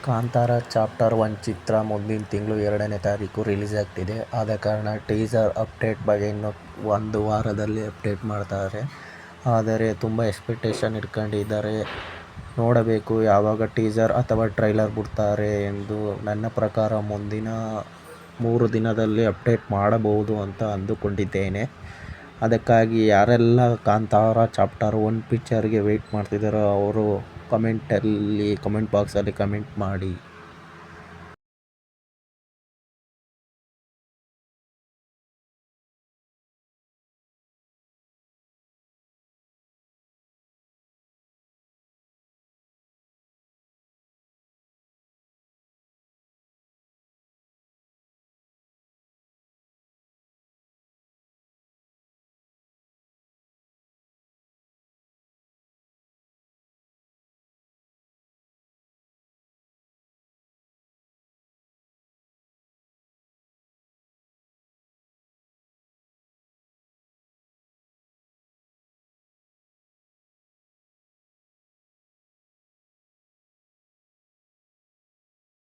Kantara chapter 1 ಚಿತ್ರ ಮುಂದಿನ ತಿಂಗಳು 2ನೇ ತಾರೀಕು ರಿಲೀಸ್ ಆಗ್ತಿದೆ. ಆದ ಕಾರಣ ಟೀಸರ್ ಅಪ್ಡೇಟ್ ಬಗ್ಗೆ ಇನ್ನು ಒಂದು ವಾರದಲ್ಲಿ ಅಪ್ಡೇಟ್ ಮಾಡ್ತಾರೆ. ಆದರೆ ತುಂಬ ಎಕ್ಸ್ಪೆಕ್ಟೇಷನ್ ಇಟ್ಕೊಂಡಿದ್ದಾರೆ. ನೋಡಬೇಕು ಯಾವಾಗ ಟೀಸರ್ ಅಥವಾ ಟ್ರೈಲರ್ ಬಿಡ್ತಾರೆ ಎಂದು. ನನ್ನ ಪ್ರಕಾರ ಮುಂದಿನ 3 ದಿನದಲ್ಲಿ ಅಪ್ಡೇಟ್ ಮಾಡಬಹುದು ಅಂತ ಅಂದುಕೊಂಡಿದ್ದೇನೆ. ಅದಕ್ಕಾಗಿ ಯಾರೆಲ್ಲ ಕಾಂತಾರ ಚಾಪ್ಟರ್ 1 ಪಿಕ್ಚರ್ಗೆ ವೆಯ್ಟ್ ಮಾಡ್ತಿದ್ದಾರೋ ಅವರು ಕಮೆಂಟ್ ಬಾಕ್ಸಲ್ಲಿ ಕಮೆಂಟ್ ಮಾಡಿ.